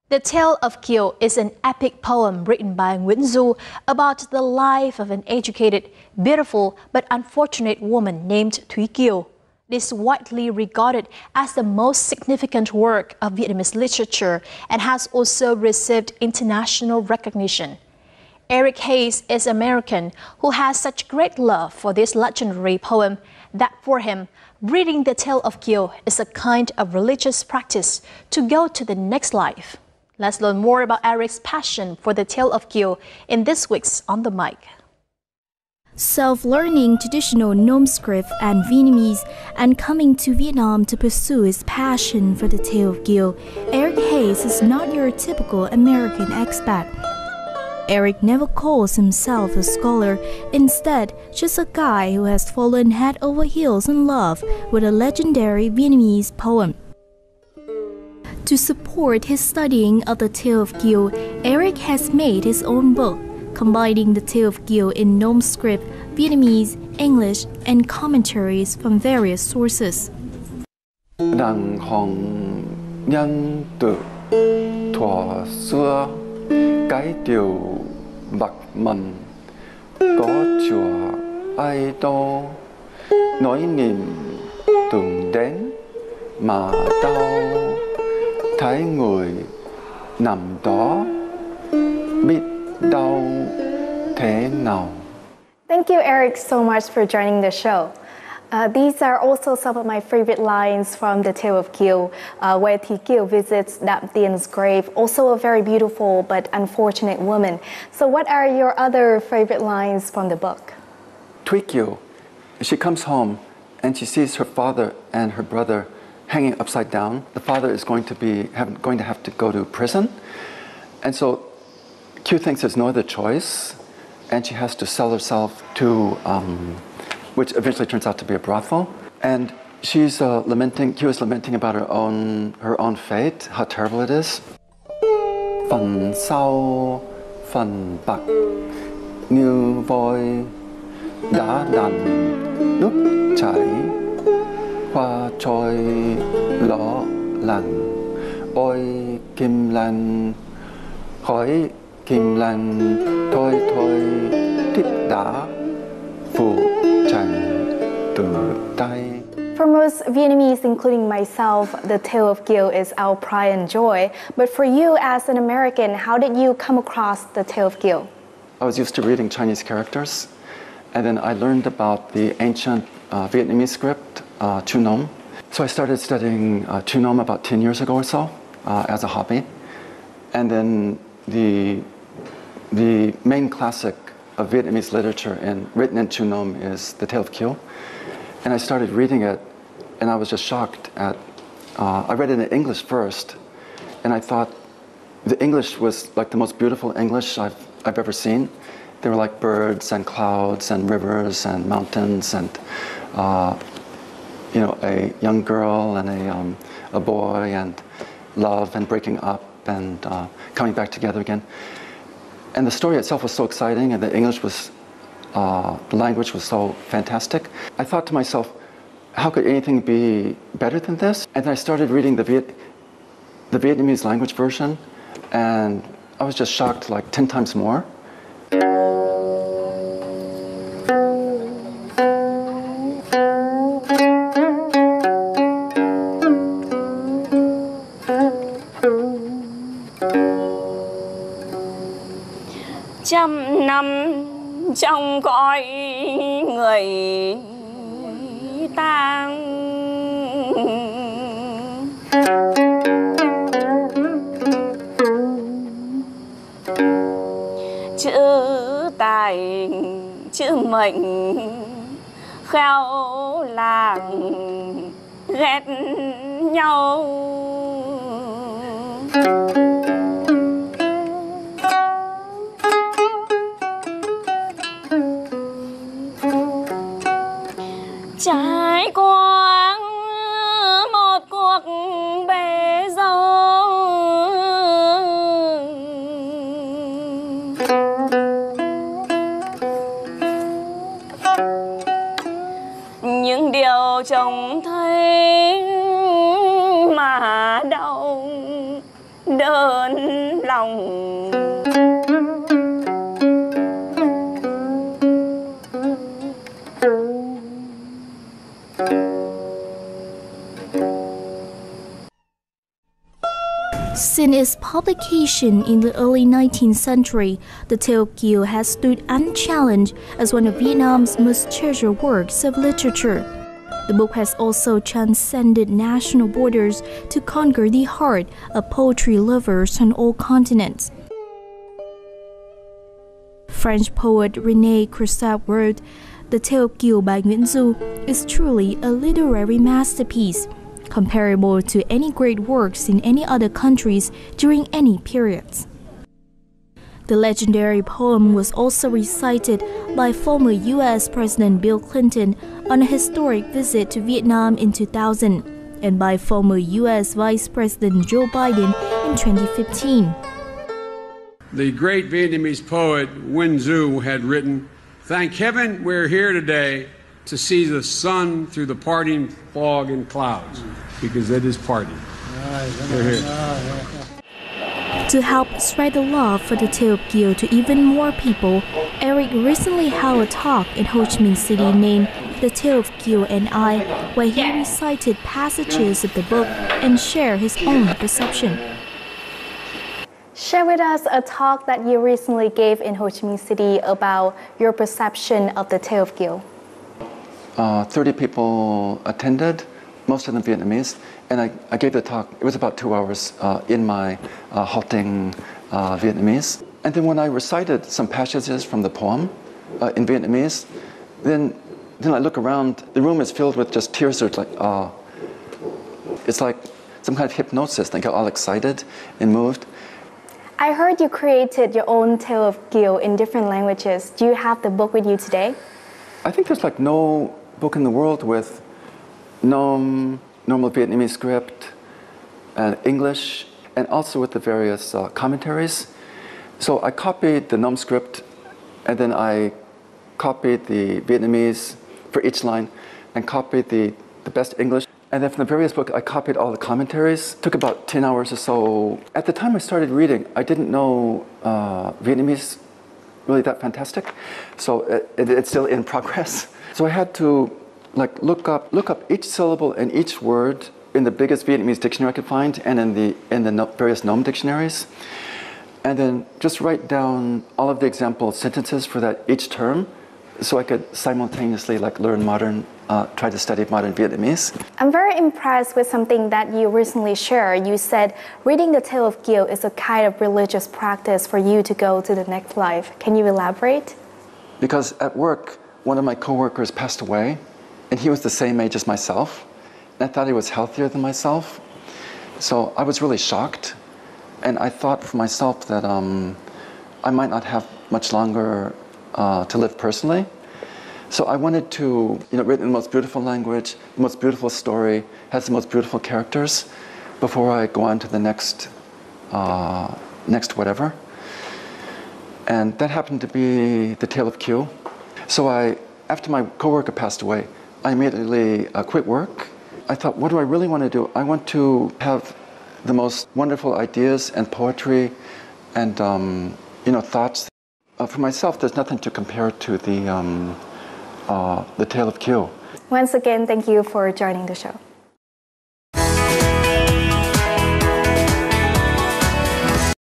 The Tale of Kiều is an epic poem written by Nguyễn Du about the life of an educated, beautiful, but unfortunate woman named Truyện Kiều. It is widely regarded as the most significant work of Vietnamese literature and has also received international recognition. Eric Hayes is American who has such great love for this legendary poem that for him, reading the Tale of Kiều is a kind of religious practice to go to the next life. Let's learn more about Eric's passion for the Tale of Kiều in this week's On the Mic. Self-learning traditional Nôm script and Vietnamese and coming to Vietnam to pursue his passion for the Tale of Kiều, Eric Hayes is not your typical American expat. Eric never calls himself a scholar, instead just a guy who has fallen head over heels in love with a legendary Vietnamese poem. To support his studying of the Tale of Kiều, Eric has made his own book, combining the Tale of Kiều in Nôm script, Vietnamese, English, and commentaries from various sources. Đặng hồng nhân tự thuở xưa cái điều bạc mần có chùa ai đâu nói niềm từng đến mà đau thấy người nằm đó biết đau thế nào. Thank you, Eric, so much for joining the show. These are also some of my favorite lines from the Tale of Kiều, where Thị Kiều visits Đạm Tien's grave, also a very beautiful but unfortunate woman. So what are your other favorite lines from the book? Truyện Kiều, she comes home and she sees her father and her brother hanging upside down. The father is going to have to go to prison. And so Kiều thinks there's no other choice, and she has to sell herself to which eventually turns out to be a brothel. And she's Kiều is lamenting about her own fate, how terrible it is. Phần sau phần bạc như voi đá đàn nước chảy hoa trôi lỡ làng ôi kim lan khói kim lan thôi thôi tiếp đã phụ For most Vietnamese, including myself, the Tale of Kiều is our pride and joy. But for you as an American, how did you come across the Tale of Kiều? I was used to reading Chinese characters, and then I learned about the ancient Vietnamese script, Chu Nom. So I started studying Chu Nom about 10 years ago or so as a hobby. And then the main classic of Vietnamese literature written in Chu Nom is the Tale of Kiều. And I started reading it, and I was just shocked at, I read it in English first, and I thought the English was like the most beautiful English I've ever seen. There were like birds and clouds and rivers and mountains and, you know, a young girl and a boy and love and breaking up and coming back together again. And the story itself was so exciting, and the English was, the language was so fantastic. I thought to myself, how could anything be better than this? And I started reading the Vietnamese language version, and I was just shocked like 10 times more. Trăm năm trong cõi người tang, chữ tài chữ mệnh khéo làng ghét nhau. Trải qua một cuộc bể dâu, những điều trông thấy mà đau đơn lòng. Since its publication in the early 19th century, The Tale of Kiều has stood unchallenged as one of Vietnam's most treasured works of literature. The book has also transcended national borders to conquer the heart of poetry lovers on all continents. French poet René Christophe wrote, The Tale of Kiều by Nguyễn Du is truly a literary masterpiece, comparable to any great works in any other countries during any periods. The legendary poem was also recited by former U.S. President Bill Clinton on a historic visit to Vietnam in 2000 and by former U.S. Vice President Joe Biden in 2015. The great Vietnamese poet Nguyen Du had written, "Thank heaven we're here today to see the sun through the parting fog and clouds," because it is parting. We're here. To help spread the love for the Tale of Kiều to even more people, Eric recently held a talk in Ho Chi Minh City named The Tale of Kiều and I, where he recited passages of the book and shared his own perception. Share with us a talk that you recently gave in Ho Chi Minh City about your perception of the Tale of Kiều. 30 people attended, most of them Vietnamese, and I gave the talk. It was about 2 hours in my halting Vietnamese. And then when I recited some passages from the poem in Vietnamese, then I look around, the room is filled with just tears. It's like some kind of hypnosis. They got all excited and moved. I heard you created your own Tale of Kiều in different languages. Do you have the book with you today? I think there's like no book in the world with normal Vietnamese script and English, and also with the various commentaries. So I copied the Nom script, and then I copied the Vietnamese for each line, and copied the best English. And then from the various books, I copied all the commentaries. It took about 10 hours or so. At the time I started reading, I didn't know Vietnamese really that fantastic, so it's still in progress. So I had to like look up each syllable and each word in the biggest Vietnamese dictionary I could find, and in the various Nom dictionaries, and then just write down all of the example sentences for that each term, so I could simultaneously like learn try to study modern Vietnamese. I'm very impressed with something that you recently shared. You said reading the Tale of Kiều is a kind of religious practice for you to go to the next life. Can you elaborate? Because at work, one of my coworkers passed away, and he was the same age as myself. And I thought he was healthier than myself. So I was really shocked. And I thought for myself that I might not have much longer to live personally. So I wanted to, written in the most beautiful language, the most beautiful story, has the most beautiful characters, before I go on to the next whatever. And that happened to be The Tale of Kiều. So after my coworker passed away, I immediately quit work. I thought, what do I really want to do? I want to have the most wonderful ideas and poetry and thoughts. For myself, there's nothing to compare to the Tale of Kiều. Once again, thank you for joining the show.